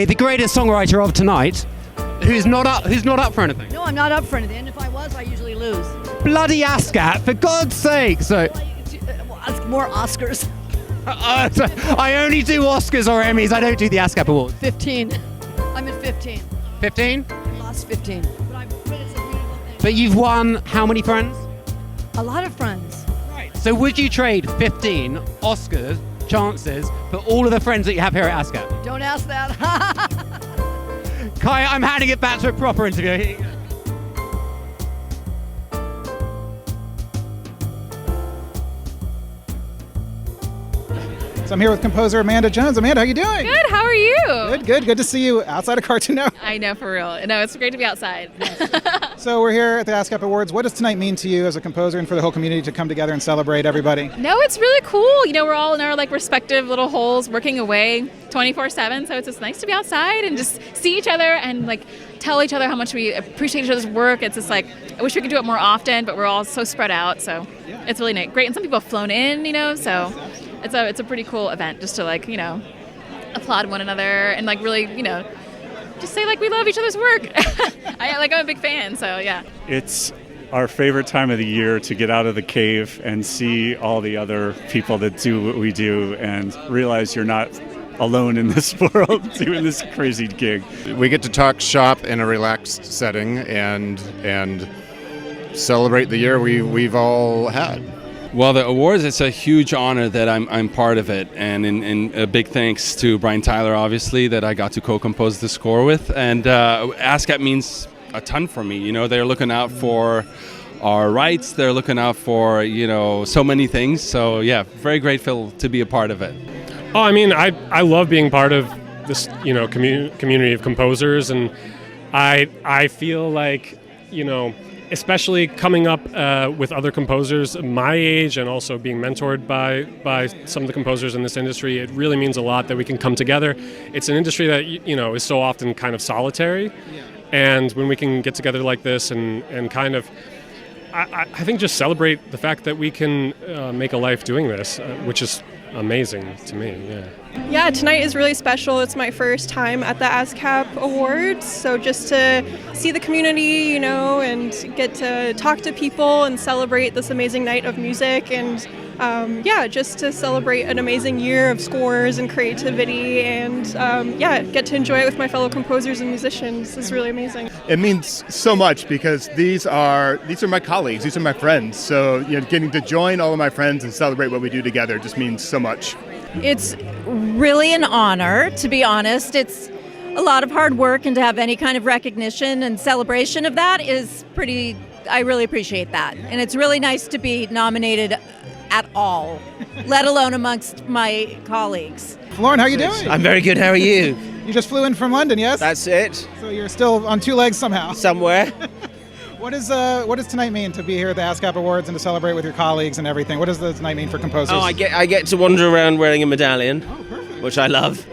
The greatest songwriter of tonight, who's not up for anything. No, I'm not up for anything. If I was, I usually lose. Bloody ASCAP, for God's sake! So, More Oscars. I only do Oscars or Emmys. I don't do the ASCAP Awards. 15. I'm at 15. 15? I lost 15. But it's a beautiful thing. But you've won how many friends? A lot of friends. Right. So would you trade 15 Oscars chances for all of the friends that you have here at ASCAP? Don't ask that. Kai, I'm handing it back to a proper interview. Here you go. So I'm here with composer Amanda Jones. Amanda, how you doing? Good, how are you? Good to see you outside of Cartoon Network. I know, for real. No, it's great to be outside. So we're here at the ASCAP Awards. What does tonight mean to you as a composer and for the whole community to come together and celebrate everybody? No, it's really cool. You know, we're all in our respective little holes working away 24/7, so it's just nice to be outside and just see each other and tell each other how much we appreciate each other's work. It's just I wish we could do it more often, but we're all so spread out, so it's really great. And some people have flown in, so it's a pretty cool event just to applaud one another and really, just say we love each other's work. I'm a big fan, so yeah. It's our favorite time of the year to get out of the cave and see all the other people that do what we do and realize you're not alone in this world doing this crazy gig. We get to talk shop in a relaxed setting and celebrate the year we've all had. Well, the awards, it's a huge honor that I'm part of it, and a big thanks to Brian Tyler, obviously, that I got to co-compose the score with, and ASCAP means a ton for me. They're looking out for our rights, they're looking out for, so many things, so yeah, very grateful to be a part of it. Oh, I love being part of this, community of composers, and I feel especially coming up with other composers my age and also being mentored by some of the composers in this industry, it really means a lot that we can come together. It's an industry that is so often kind of solitary, and when we can get together like this and kind of, I think just celebrate the fact that we can make a life doing this, which is amazing to me. Yeah, tonight is really special. It's my first time at the ASCAP Awards, so just to see the community, and get to talk to people and celebrate this amazing night of music, and just to celebrate an amazing year of scores and creativity, and get to enjoy it with my fellow composers and musicians is really amazing. It means so much because these are my colleagues, these are my friends. So getting to join all of my friends and celebrate what we do together just means so much. It's really an honor, to be honest. It's a lot of hard work, and to have any kind of recognition and celebration of that is I really appreciate that. And it's really nice to be nominated at all, let alone amongst my colleagues. Lorne, how are you doing? I'm very good, how are you? You just flew in from London, yes? That's it. So you're still on two legs somehow. Somewhere. What does tonight mean to be here at the ASCAP Awards and to celebrate with your colleagues and everything? What does tonight mean for composers? Oh, I get to wander around wearing a medallion, perfect. Which I love.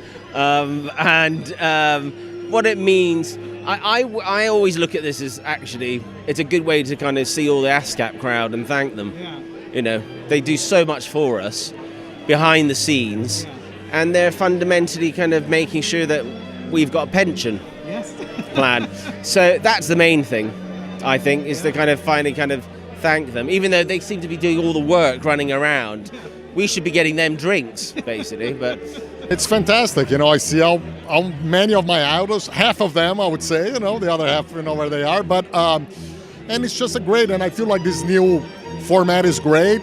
What it means, I always look at this as actually, it's a good way to kind of see all the ASCAP crowd and thank them. Yeah. They do so much for us behind the scenes, and they're fundamentally kind of making sure that we've got a pension plan. So that's the main thing, I think, is to kind of finally thank them. Even though they seem to be doing all the work running around, we should be getting them drinks, basically. But It's fantastic. I see how many of my idols, half of them, I would say, the other half, where they are. But and it's just great, and I feel like this new format is great.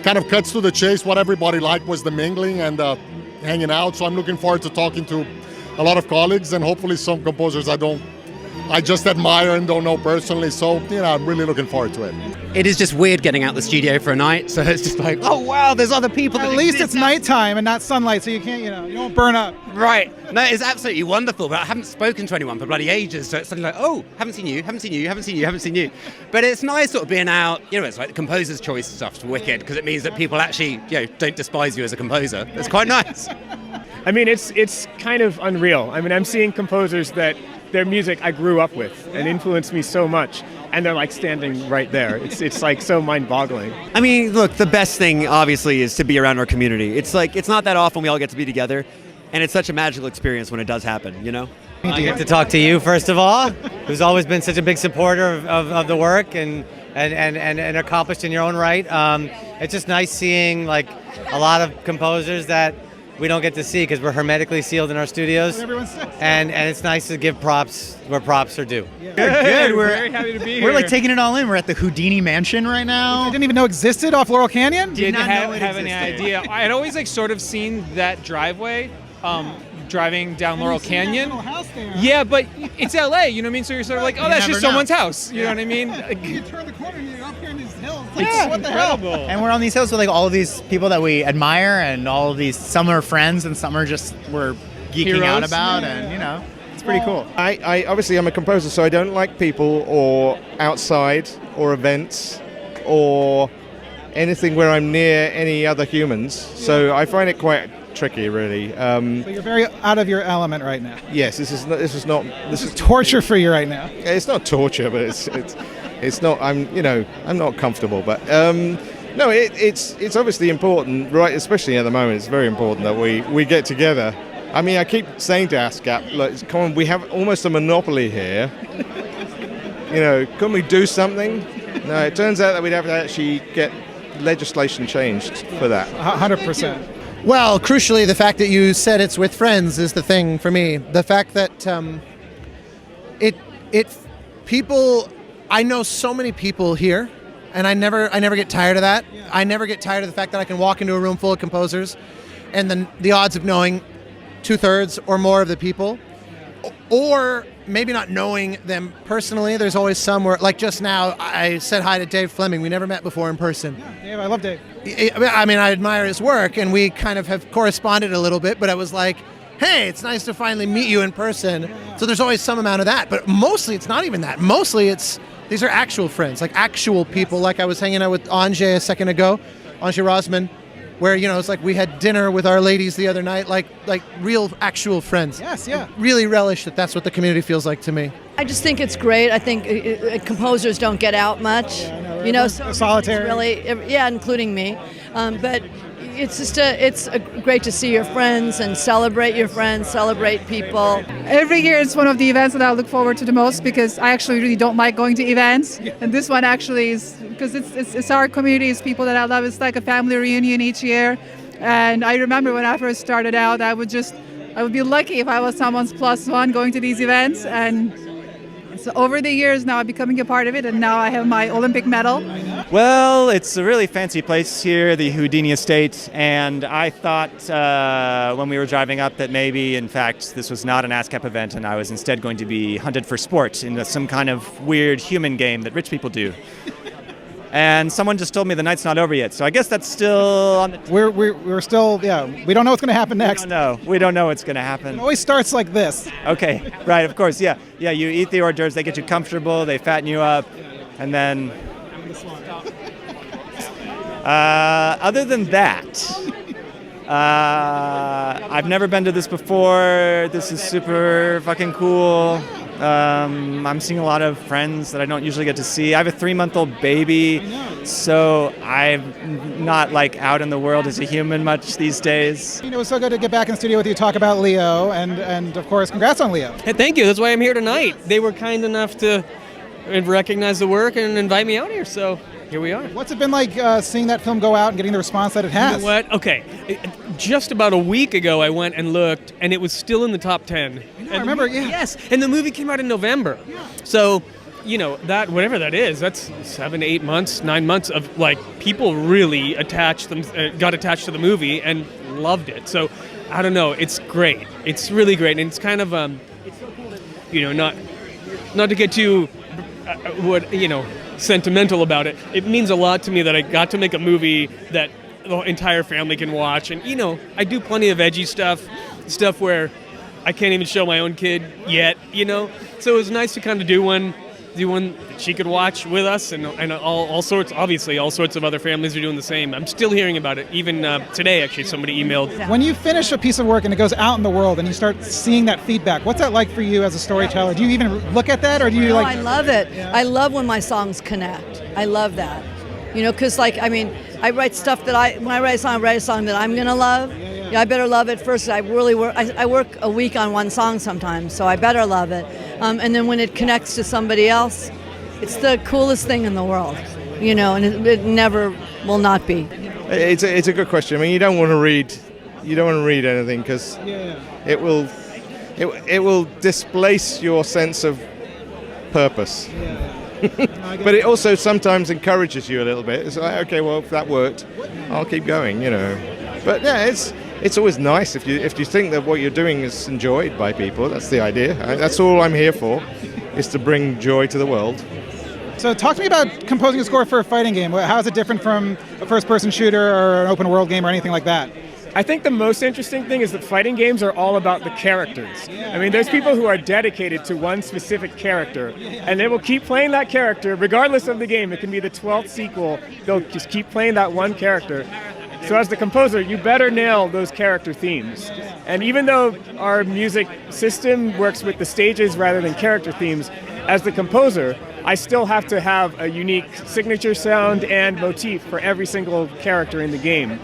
Kind of cuts to the chase. What everybody liked was the mingling and hanging out. So I'm looking forward to talking to a lot of colleagues and hopefully some composers I just admire and don't know personally. So, I'm really looking forward to it. It is just weird getting out the studio for a night, so it's just oh wow, there's other people. At least it's nighttime and not sunlight, so you can't, you won't burn up. Right. No, it's absolutely wonderful, but I haven't spoken to anyone for bloody ages, so it's suddenly haven't seen you. But it's nice sort of being out, it's like the composer's choice stuff's wicked, because it means that people actually, don't despise you as a composer. It's quite nice. It's kind of unreal. I'm seeing composers that their music I grew up with and influenced me so much, and they're standing right there. It's so mind-boggling. Look, the best thing obviously is to be around our community. It's not that often we all get to be together, and it's such a magical experience when it does happen, you know? I get to talk to you, first of all, who's always been such a big supporter of the work and accomplished in your own right. It's just nice seeing like a lot of composers that we don't get to see because we're hermetically sealed in our studios. And it's nice to give props where props are due. Good. We're very happy to be here. We're like taking it all in. We're at the Houdini Mansion right now. I didn't even know existed off Laurel Canyon. Didn't have any idea. I had always like sort of seen that driveway. Driving down Laurel Canyon. Yeah, but it's LA, you know what I mean? So you're sort of like, oh, that's just someone's house. You know what I mean? You turn the corner and you're up here in these hills. It's what the hell? incredible. And we're on these hills with like all of these people that we admire, and all of these, some are friends and some are just we're geeking out about, and you know, it's pretty cool. I obviously I'm a composer, so I don't like people or outside or events or anything where I'm near any other humans. So I find it quite tricky, really. So you're very out of your element right now. Yes, this is torture for you right now. It's not torture, but it's not. I'm not comfortable, but no, it's obviously important, right? Especially at the moment, it's very important that we get together. I mean, I keep saying to ASCAP, look, come on, we have almost a monopoly here. You know, can we do something? No, it turns out that we'd have to actually get legislation changed for that. 100%. Well, crucially, the fact that you said it's with friends is the thing for me. The fact that people, I know so many people here, and I never get tired of that. Yeah. I never get tired of the fact that I can walk into a room full of composers, and then the odds of knowing 2/3 or more of the people, or maybe not knowing them personally. There's always somewhere, like just now, I said hi to Dave Fleming. We never met before in person. Yeah, Dave, I love Dave. I mean, I admire his work, and we kind of have corresponded a little bit, but I was like, hey, it's nice to finally meet you in person. Yeah. So there's always some amount of that, but mostly it's not even that. Mostly these are actual friends, like actual people. Like I was hanging out with Anjay a second ago, Anjay Rosman, where, you know, it's like we had dinner with our ladies the other night, like real actual friends. Yes, yeah. Really relish that that's what the community feels like to me. I just think it's great. I think composers don't get out much. Yeah, I know, you know, so solitary. It's really, yeah, including me. But it's just great to see your friends and celebrate your friends, celebrate people. Every year it's one of the events that I look forward to the most because I actually really don't like going to events. Yeah. And this one actually is, because it's our community, it's people that I love. It's like a family reunion each year. And I remember when I first started out, I would be lucky if I was someone's plus one going to these events. And so over the years now I'm becoming a part of it, and now I have my Olympic medal. Well, it's a really fancy place here, the Houdini Estate, and I thought when we were driving up that maybe, in fact, this was not an ASCAP event and I was instead going to be hunted for sport in some kind of weird human game that rich people do. And someone just told me the night's not over yet, so I guess that's still on the We're still, yeah, we don't know what's going to happen next. No, we don't know what's going to happen. It always starts like this. Okay, right, of course, yeah. Yeah, you eat the hors d'oeuvres, they get you comfortable, they fatten you up, and then... other than that, I've never been to this before. This is super fucking cool. I'm seeing a lot of friends that I don't usually get to see. I have a 3-month-old baby, so I'm not like out in the world as a human much these days. You know, it was so good to get back in the studio with you, talk about Leo, and of course, congrats on Leo. Hey, thank you. That's why I'm here tonight. They were kind enough to recognize the work and invite me out here, so here we are. What's it been like seeing that film go out and getting the response that it has? You know what? Okay. Just about a week ago, I went and looked, and it was still in the top 10. I remember, yeah. Yes, and the movie came out in November. Yeah. So, you know, that whatever that is, that's 7, 8 months, 9 months of, like, people really got attached to the movie and loved it. So, I don't know. It's great. It's really great, and it's kind of, you know, not to get too, sentimental about it. It means a lot to me that I got to make a movie that the entire family can watch. And, you know, I do plenty of edgy stuff where I can't even show my own kid yet, you know. So it was nice to kind of do one that she could watch with us, and all sorts, obviously, all sorts of other families are doing the same. I'm still hearing about it. Even today, actually, somebody emailed. When you finish a piece of work and it goes out in the world and you start seeing that feedback, what's that like for you as a storyteller? Do you even look at that, or do you I love it. Yeah. I love when my songs connect. I love that. You know, because, like, I mean, I write stuff when I write a song that I'm going to love. Yeah, I better love it first. I really work. I work a week on one song sometimes, so I better love it. And then when it connects to somebody else, it's the coolest thing in the world, and it never will not be. It's a good question. I mean, you don't want to read anything because it will displace your sense of purpose. But it also sometimes encourages you a little bit. It's like, okay, well, if that worked, I'll keep going, But yeah, it's always nice if you think that what you're doing is enjoyed by people. That's the idea. That's all I'm here for, is to bring joy to the world. So talk to me about composing a score for a fighting game. How is it different from a first-person shooter or an open-world game or anything like that? I think the most interesting thing is that fighting games are all about the characters. I mean, there's people who are dedicated to one specific character, and they will keep playing that character regardless of the game. It can be the 12th sequel. They'll just keep playing that one character. So as the composer, you better nail those character themes. And even though our music system works with the stages rather than character themes, as the composer, I still have to have a unique signature sound and motif for every single character in the game.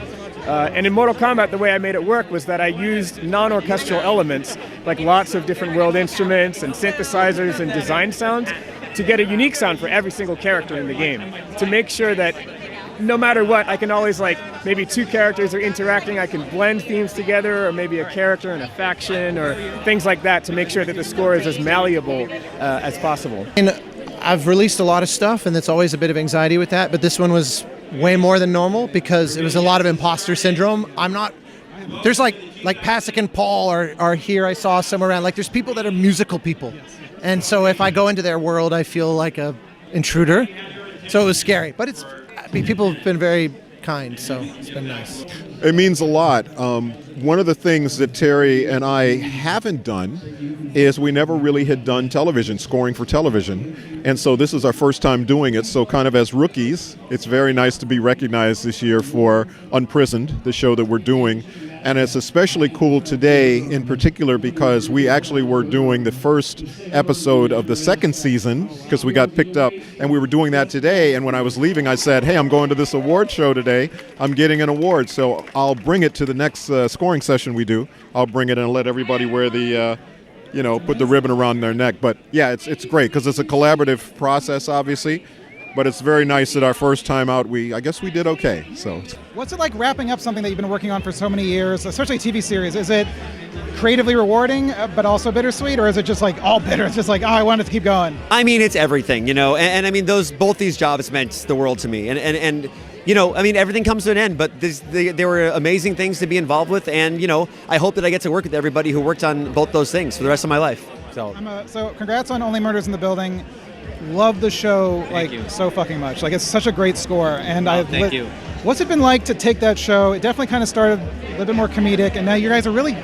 And in Mortal Kombat, the way I made it work was that I used non-orchestral elements, like lots of different world instruments and synthesizers and design sounds, to get a unique sound for every single character in the game, to make sure that no matter what, I can always, maybe two characters are interacting, I can blend themes together, or maybe a character and a faction, or things like that, to make sure that the score is as malleable as possible. And I've released a lot of stuff, and there's always a bit of anxiety with that, but this one was way more than normal because it was a lot of imposter syndrome. There's like Pasek and Paul are here, I saw somewhere around. There's people that are musical people. And so if I go into their world, I feel like a intruder. So it was scary. But people have been very kind, so it's been nice. It means a lot. One of the things that Terry and I haven't done is we never really had done television, scoring for television. And so this is our first time doing it. So kind of as rookies, it's very nice to be recognized this year for Unprisoned, the show that we're doing. And it's especially cool today in particular because we actually were doing the first episode of the second season because we got picked up, and we were doing that today. And when I was leaving, I said, hey, I'm going to this award show today. I'm getting an award, so I'll bring it to the next scoring session we do. I'll bring it and let everybody wear the, put the ribbon around their neck. But yeah, it's great because it's a collaborative process, obviously. But it's very nice that our first time out, I guess we did okay. So, what's it like wrapping up something that you've been working on for so many years, especially a TV series? Is it creatively rewarding, but also bittersweet, or is it just all bitter? It's just I wanted to keep going. I mean, it's everything, and I mean, both these jobs meant the world to me, and everything comes to an end, but there were amazing things to be involved with, and I hope that I get to work with everybody who worked on both those things for the rest of my life. So congrats on Only Murders in the Building. Love the show so fucking much. It's such a great score. And thank you. What's it been like to take that show? It definitely kind of started a little bit more comedic, and now you guys are really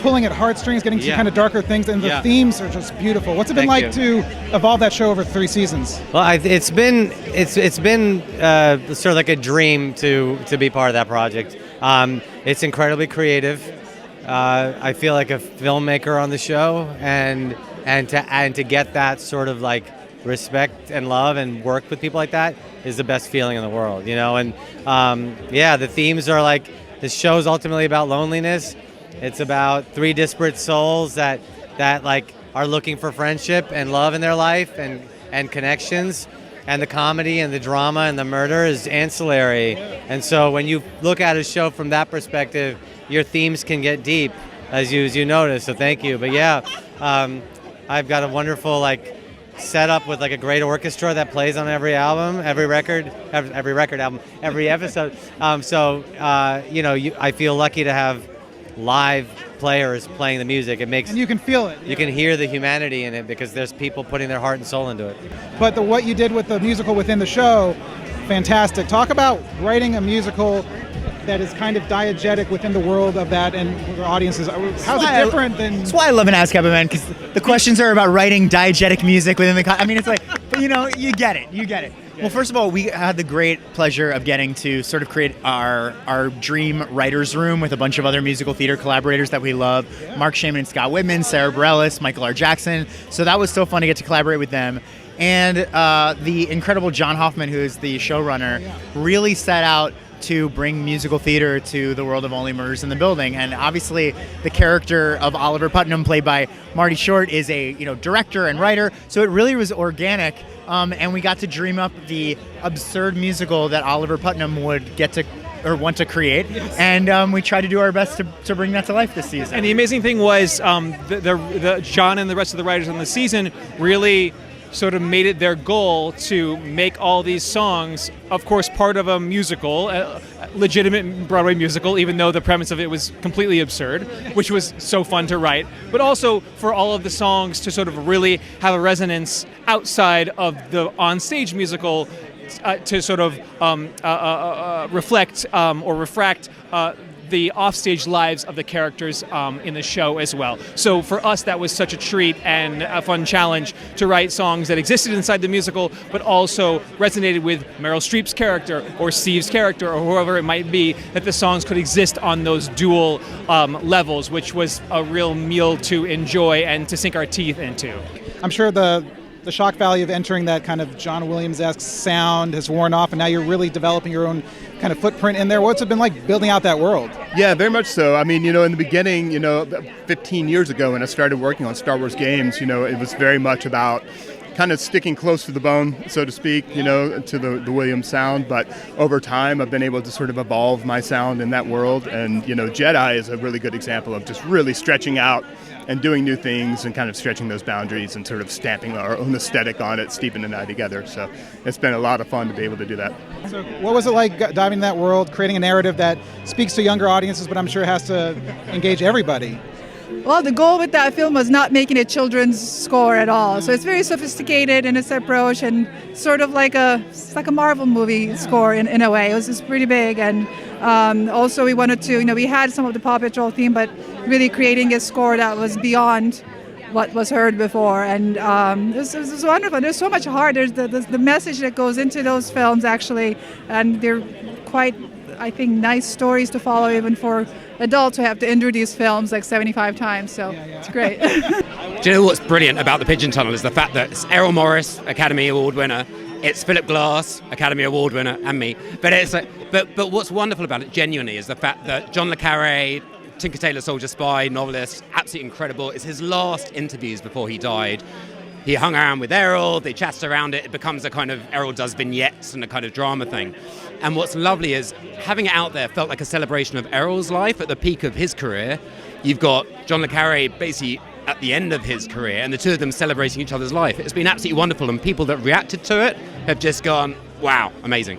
pulling at heartstrings, getting to kind of darker things, and the themes are just beautiful. What's it been like to evolve that show over 3 seasons? Well, it's been sort of like a dream to be part of that project. It's incredibly creative. I feel like a filmmaker on the show, and to get that sort of respect and love and work with people like that is the best feeling in the world, and the themes are the show's ultimately about loneliness. It's about 3 disparate souls that are looking for friendship and love in their life and connections, and the comedy and the drama and the murder is ancillary. And so when you look at a show from that perspective, your themes can get deep, as you notice, so thank you. But I've got a wonderful set up with a great orchestra that plays on every album, every record album, every episode. I feel lucky to have live players playing the music. It makes, and you can feel it. You can hear the humanity in it because there's people putting their heart and soul into it. But what you did with the musical within the show, fantastic. Talk about writing a musical that is kind of diegetic within the world of that and the audiences. How's it different than... That's why I love an ASCAP event, because the questions are about writing diegetic music within the... but you get it. Well, first of all, we had the great pleasure of getting to sort of create our dream writer's room with a bunch of other musical theater collaborators that we love. Mark Shaman and Scott Whitman, Sarah Bareilles, Michael R. Jackson. So that was so fun to get to collaborate with them. And the incredible John Hoffman, who is the showrunner, really set out to bring musical theater to the world of Only Murders in the Building. And obviously, the character of Oliver Putnam, played by Marty Short, is a director and writer. So it really was organic, and we got to dream up the absurd musical that Oliver Putnam would get to or want to create, and we try to do our best to bring that to life this season. And the amazing thing was the John and the rest of the writers on the season really sort of made it their goal to make all these songs, of course, part of a musical, a legitimate Broadway musical, even though the premise of it was completely absurd, which was so fun to write, but also for all of the songs to sort of really have a resonance outside of the on-stage musical, to sort of reflect or refract the offstage lives of the characters in the show as well. So for us, that was such a treat and a fun challenge to write songs that existed inside the musical, but also resonated with Meryl Streep's character or Steve's character or whoever it might be, that the songs could exist on those dual levels, which was a real meal to enjoy and to sink our teeth into. I'm sure the shock value of entering that kind of John Williams-esque sound has worn off, and now you're really developing your own kind of footprint in there. What's it been like building out that world? Yeah, very much so. I mean, in the beginning, 15 years ago when I started working on Star Wars games, it was very much about kind of sticking close to the bone, so to speak, to the Williams sound. But over time, I've been able to sort of evolve my sound in that world. And, Jedi is a really good example of just really stretching out and doing new things and kind of stretching those boundaries and sort of stamping our own aesthetic on it, Stephen and I together. So it's been a lot of fun to be able to do that. So what was it like diving into that world, creating a narrative that speaks to younger audiences, but I'm sure has to engage everybody? Well, the goal with that film was not making a children's score at all. So it's very sophisticated in its approach and sort of like a Marvel movie score in a way. It was just pretty big. And also we wanted to, we had some of the Paw Patrol theme, but really creating a score that was beyond what was heard before. And it was wonderful. There's so much heart. There's the message that goes into those films, actually. And they're quite, I think, nice stories to follow, even for adults who have to endure these films like 75 times. So it's great. Do you know what's brilliant about The Pigeon Tunnel is the fact that it's Errol Morris, Academy Award winner, it's Philip Glass, Academy Award winner, and me. But it's but what's wonderful about it genuinely is the fact that John le Carré, Tinker Tailor Soldier Spy, novelist, absolutely incredible. It's his last interviews before he died. He hung around with Errol, they chatted around it. It becomes a kind of, Errol does vignettes and a kind of drama thing. And what's lovely is having it out there felt like a celebration of Errol's life at the peak of his career. You've got John le Carré basically at the end of his career, and the two of them celebrating each other's life. It's been absolutely wonderful, and people that reacted to it have just gone, wow, amazing.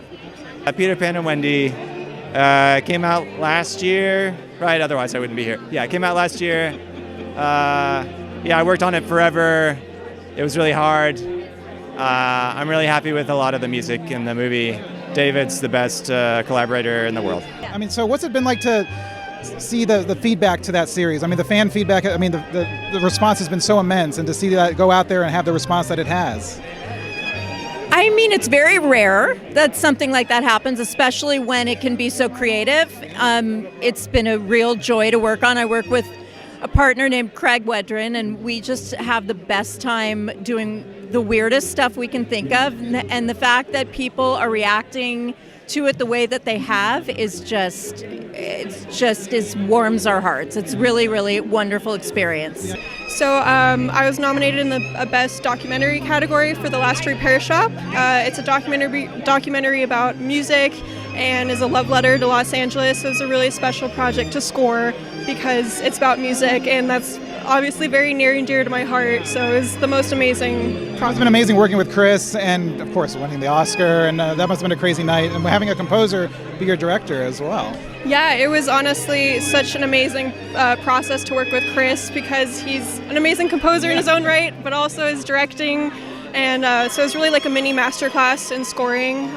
Peter Pan and Wendy came out last year, right? Otherwise I wouldn't be here. Yeah, it came out last year. I worked on it forever. It was really hard. I'm really happy with a lot of the music in the movie. David's the best collaborator in the world. I mean, so what's it been like to see the feedback to that series? I mean, the fan feedback, I mean, the response has been so immense, and to see that go out there and have the response that it has. I mean, it's very rare that something like that happens, especially when it can be so creative. It's been a real joy to work on. I work with a partner named Craig Wedren, and we just have the best time doing the weirdest stuff we can think of. And the fact that people are reacting to it the way that they have is just warms our hearts. It's really, really wonderful experience. So I was nominated in the Best Documentary category for The Last Repair Shop. It's a documentary about music and is a love letter to Los Angeles. It was a really special project to score because it's about music, and that's obviously very near and dear to my heart. So it was the most amazing project. It's been amazing working with Chris, and of course winning the Oscar, and that must have been a crazy night, and having a composer be your director as well. Yeah, it was honestly such an amazing process to work with Chris, because he's an amazing composer in his own right, but also is directing, and so it was really like a mini masterclass in scoring,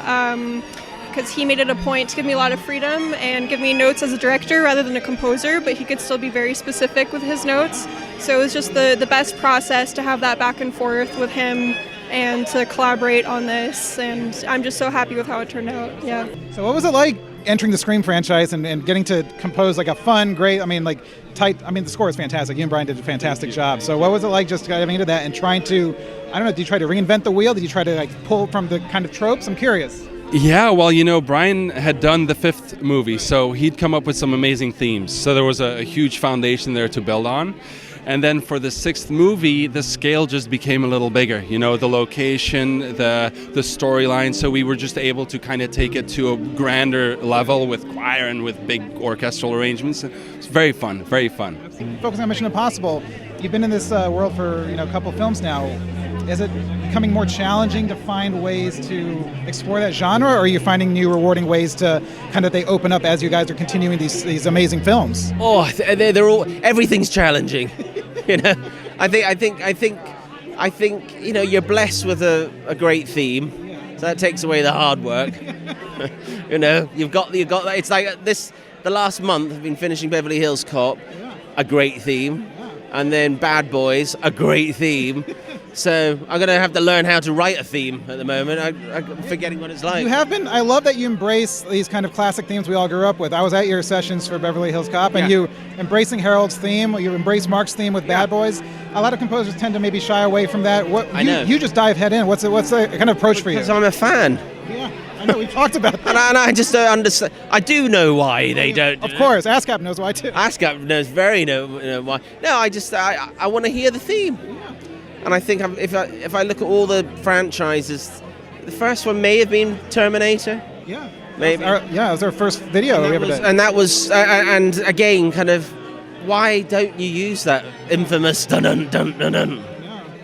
because he made it a point to give me a lot of freedom and give me notes as a director rather than a composer, but he could still be very specific with his notes. So it was just the best process to have that back and forth with him and to collaborate on this, and I'm just so happy with how it turned out. Yeah. So what was it like entering the Scream franchise and getting to compose like a fun, great, the score is fantastic. You and Brian did a fantastic job. So what was it like just getting into that and trying to, did you try to reinvent the wheel? Did you try to pull from the kind of tropes? I'm curious. Yeah, well, Brian had done the 5th movie, so he'd come up with some amazing themes. So there was a huge foundation there to build on. And then for the 6th movie, the scale just became a little bigger. The location, the storyline. So we were just able to kind of take it to a grander level with choir and with big orchestral arrangements. It's very fun, very fun. Focusing on Mission Impossible, you've been in this world for a couple films now. Is it becoming more challenging to find ways to explore that genre, or are you finding new rewarding ways to they open up as you guys are continuing these amazing films? Oh, they're all, everything's challenging. I think you're blessed with a great theme, so that takes away the hard work. You've got that. It's like the last month I've been finishing Beverly Hills Cop, a great theme, and then Bad Boys, a great theme. So I'm going to have to learn how to write a theme at the moment. I'm forgetting what it's like. You have been. I love that you embrace these kind of classic themes we all grew up with. I was at your sessions for Beverly Hills Cop, and you embracing Harold's theme, you embrace Mark's theme with Bad Boys. A lot of composers tend to maybe shy away from that. I know. You just dive head in. What's the kind of approach for you? Because I'm a fan. Yeah, I know. We talked about that. and I just don't understand. I do know why they don't. Of course, ASCAP knows why too. ASCAP knows why. No, I want to hear the theme. And I think if I look at all the franchises, the first one may have been Terminator. Yeah. Maybe. It was our first video we ever did. And that was, and again, kind of, why don't you use that infamous dun dun dun dun dun?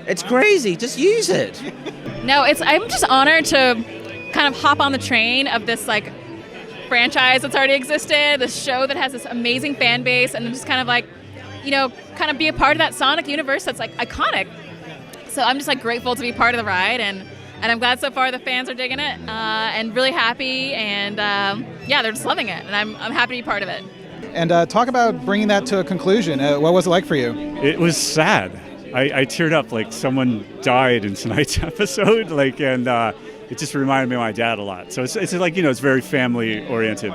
It's crazy. Just use it. No, I'm just honored to kind of hop on the train of this franchise that's already existed, this show that has this amazing fan base, and just kind of be a part of that Sonic universe that's iconic. So I'm just grateful to be part of the ride, and I'm glad so far the fans are digging it, and really happy, and they're just loving it, and I'm happy to be part of it. And talk about bringing that to a conclusion. What was it like for you? It was sad. I teared up like someone died in tonight's episode, and it just reminded me of my dad a lot. So it's it's very family oriented.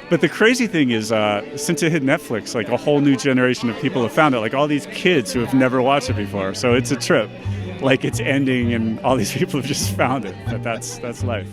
But the crazy thing is, since it hit Netflix, a whole new generation of people have found it, all these kids who have never watched it before. So it's a trip. It's ending and all these people have just found it. But that's life.